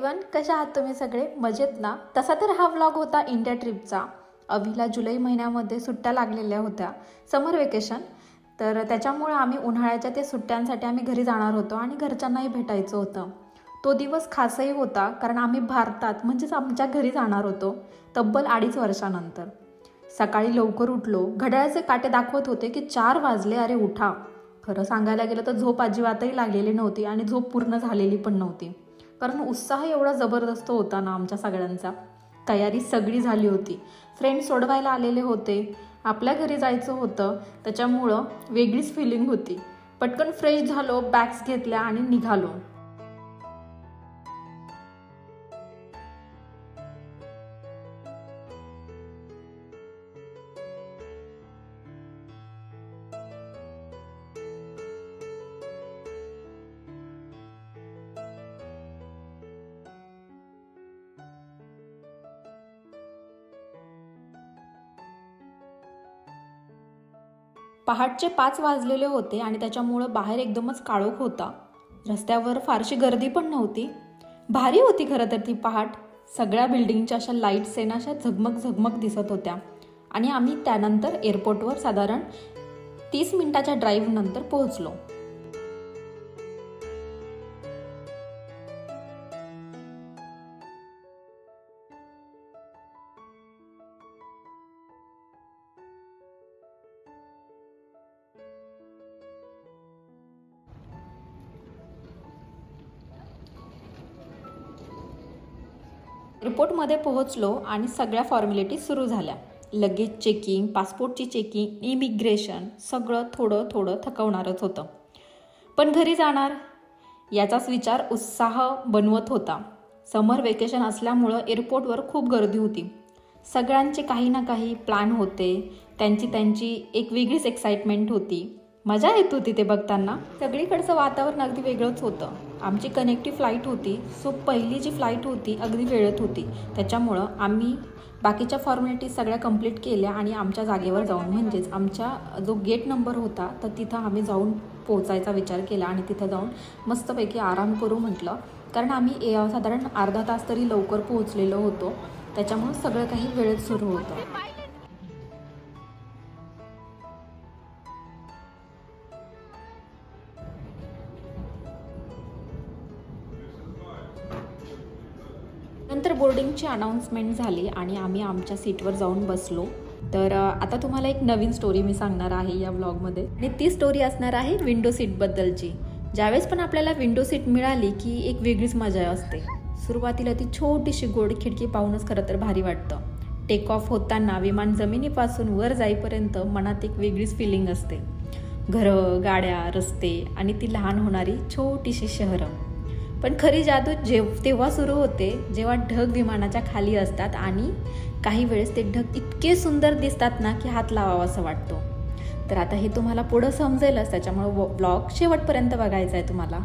Everyone, कशा आहात तुम्ही सगळे? मजेत ना? तसा तर हा व्लॉग होता इंडिया ट्रिपचा. अभिला जुलै महिन्यामध्ये सुट्ट्या लागलेल्या होत्या, समर वेकेशन. तर त्याच्यामुळे आम्ही उन्हाळ्याच्या त्या सुट्ट्यांसाठी आम्ही घरी जाणार होतो आणि घरच्यांनाही भेटायचं होतं. तो दिवस खासही होता कारण आम्ही भारतात म्हणजेच आमच्या घरी जाणार होतो तब्बल 2.5 वर्षानंतर. सकाळी लवकर उठलो. घड्याळाचे काटे दाखवत होते की 4 वाजले. अरे उठा. खरं सांगायला गेलं तर झोप अजिबातही लागलेली नव्हती आणि झोप पूर्ण झालेली पण नव्हती, कारण उत्साह एवढा जबरदस्त होता ना आमच्या सगळ्यांचा. तयारी सगळी झाली होती. फ्रेंड्स सोडवायला आलेले होते. आपल्या घरी जायचं होतं, त्याच्यामुळं वेगळीच फिलिंग होती. पटकन फ्रेश झालो, बॅग्स घेतल्या आणि निघालो. पहाटचे 5 वाजलेले होते आणि त्याच्यामुळं बाहेर एकदमच काळोख होता. रस्त्यावर फारशी गर्दी पण नव्हती. भारी होती खरं तर ती पहाट. सगळ्या बिल्डिंगच्या अशा लाईट्स आहे ना, अशा झगमग झगमग दिसत होत्या. आणि आम्ही त्यानंतर एअरपोर्टवर साधारण 30 मिनिटाच्या ड्राईव्ह नंतर पोहोचलो. एअरपोर्टमध्ये पोहोचलो आणि सगळ्या फॉर्मॅलिटी सुरू झाल्या. लगेज चेकिंग, पासपोर्टची चेकिंग, इमिग्रेशन, सगळं थोडं थोडं थकवणारच होतं. पण घरी जाणार याचाच विचार उत्साह बनवत होता. समर वेकेशन असल्यामुळं एअरपोर्टवर खूप गर्दी होती. सगळ्यांचे काही ना काही प्लॅन होते. त्यांची एक वेगळीच एक्साइटमेंट होती. मजा येत होती ते बघताना. सगळीकडचं वातावरण अगदी वेगळंच होतं. आमची कनेक्टिव्ह फ्लाईट होती, सो पहिली जी फ्लाईट होती अगदी वेळेत होती. त्याच्यामुळं आम्ही बाकीच्या फॉर्मॅलिटी सगळ्या कंप्लीट केल्या आणि आमच्या जागेवर जाऊन, म्हणजेच आमच्या जो गेट नंबर होता तर तिथं आम्ही जाऊन पोहोचायचा विचार केला आणि तिथं जाऊन मस्तपैकी आराम करू म्हटलं. कारण आम्ही साधारण अर्धा तास तरी लवकर पोहोचलेलो होतो, त्याच्यामुळं सगळं काही वेळेत सुरू होतं. नंतर बोर्डिंगची अनाऊन्समेंट झाली आणि आम्ही आमच्या सीटवर जाऊन बसलो. तर आता तुम्हाला एक नवीन स्टोरी मी सांगणार आहे या व्लॉगमध्ये, आणि ती स्टोरी असणार आहे विंडो सीटबद्दलची. ज्यावेळेस पण आपल्याला विंडो सीट मिळाली की एक वेगळीच मजा असते. सुरुवातीला ती छोटीशी गोड खिडकी पाहूनच खरं तर भारी वाटतं. टेक ऑफ होताना विमान जमिनीपासून वर जाईपर्यंत मनात एक वेगळीच फिलिंग असते. घरं, गाड्या, रस्ते आणि ती लहान होणारी छोटीशी शहरं. पण खरी जादू तेव्हा सुरू होते जेव्हा ढग विमानाच्या खाली असतात आणि काही वेळेस ते ढग इतके सुंदर दिसतात ना की हात लावावा असं वाटतो. तर आता हे तुम्हाला पुढं समजेलच, त्याच्यामुळे व्लॉग शेवटपर्यंत बघायचा आहे तुम्हाला.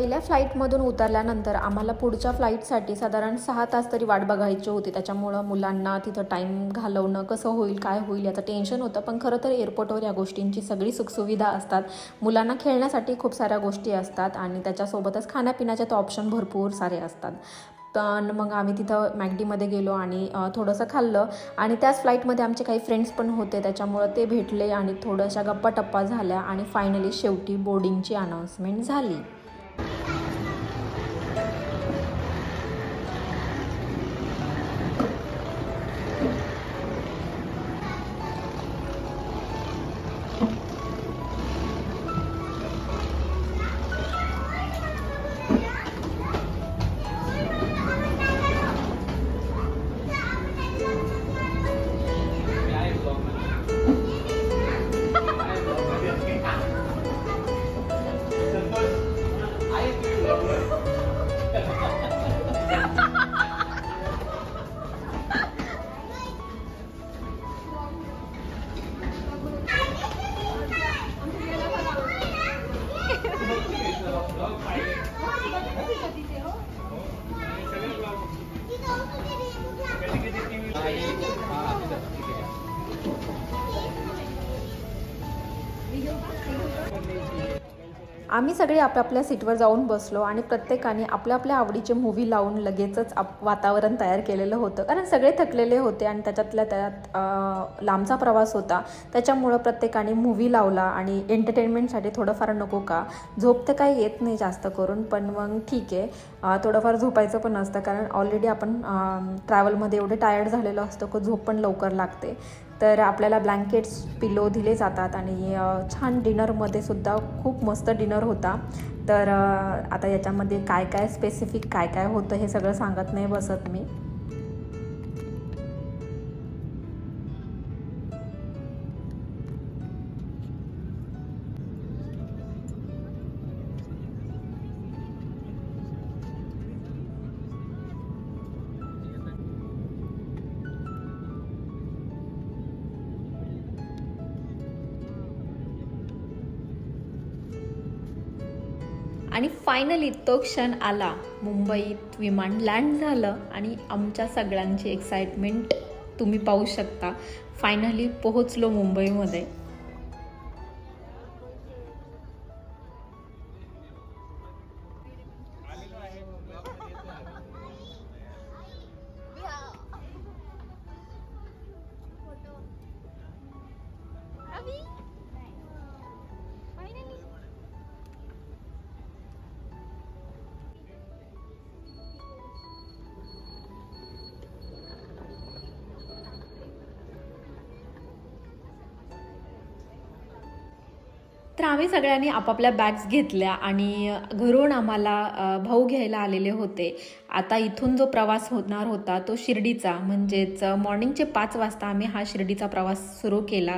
पहिल्या फ्लाईटमधून उतरल्यानंतर आम्हाला पुढच्या फ्लाईटसाठी साधारण 6 तास तरी वाट बघायची होती. त्याच्यामुळं मुलांना तिथं टाईम घालवणं कसं होईल काय होईल याचं टेन्शन होतं. पण खरं तर एअरपोर्टवर या गोष्टींची सगळी सुखसुविधा असतात. मुलांना खेळण्यासाठी खूप साऱ्या गोष्टी असतात आणि त्याच्यासोबतच खाण्यापिण्याचे तर ऑप्शन भरपूर सारे असतात. पण मग आम्ही तिथं मॅकडीमध्ये गेलो आणि थोडंसं खाल्लं आणि त्याच फ्लाईटमध्ये आमचे काही फ्रेंड्स पण होते. त्याच्यामुळं ते भेटले आणि थोड्याशा गप्पा टप्पा झाल्या आणि फायनली शेवटी बोर्डिंगची अनाऊन्समेंट झाली. आम्ही सगळे आपापल्या सीटवर जाऊन बसलो आणि प्रत्येकाने आपल्या आपल्या आवडीचे मूव्ही लावून लगेचच वातावरण तयार केलेलं होतं. कारण सगळे थकलेले होते आणि त्याच्यातल्या त्यात लांबचा प्रवास होता. त्याच्यामुळं प्रत्येकाने मूव्ही लावला आणि एंटरटेनमेंटसाठी थोडंफार नको का, झोप तर काही येत नाही जास्त करून, पण मग ठीक आहे थोडंफार झोपायचं पण असतं. कारण ऑलरेडी आपण ट्रॅव्हलमध्ये एवढे टायर्ड झालेलो असतो की झोप पण लवकर लागते. तर आपल्याला ब्लँकेट्स पिलो दिले जातात आणि छान डिनरमध्ये सुद्धा खूप मस्त डिनर होता. तर आता याच्यामध्ये काय काय स्पेसिफिक काय काय होतं हे सगळं सांगत नाही बसत मी. आणि फायनली तो क्षण आला. मुंबईत विमान लँड झालं आणि आमच्या सगळ्यांची एक्साइटमेंट तुम्ही पाहू शकता. फायनली पोहोचलो मुंबईमध्ये. तर आम्ही सगळ्यांनी आपापल्या बॅग्स घेतल्या आणि घरून आम्हाला भाऊ घ्यायला आलेले होते. आता इथून जो प्रवास होणार होता तो शिर्डीचा, म्हणजेच मॉर्निंगचे 5 वाजता आम्ही हा शिर्डीचा प्रवास सुरू केला.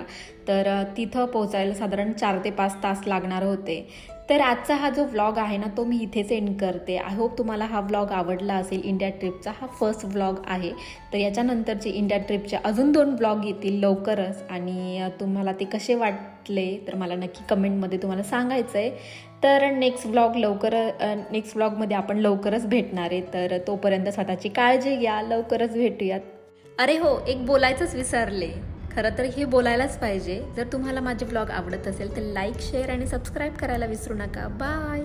तर तिथं पोहोचायला साधारण 4 ते 5 तास लागणार होते. तर आजचा हा जो व्लॉग आहे ना तो मी इथेच एंड करते. आय होप तुम्हाला हा व्लॉग आवडला असेल. इंडिया ट्रिपचा हा फर्स्ट व्लॉग आहे. तर याच्यानंतरचे इंडिया ट्रिपचे अजून 2 व्लॉग येतील लवकरच आणि तुम्हाला ते कसे वाटले तर मला नक्की कमेंटमध्ये तुम्हाला सांगायचं आहे. तर नेक्स्ट व्लॉगमध्ये आपण लवकरच भेटणार आहे. तर तोपर्यंत स्वतःची काळजी घ्या. लवकरच भेटूयात. अरे हो, एक बोलायचंच विसरले. खरं तर हे बोलायलाच पाहिजे. जर तुम्हाला माझे व्लॉग आवडत असेल तर लाईक, शेअर आणि सबस्क्राईब करायला विसरू नका. बाय.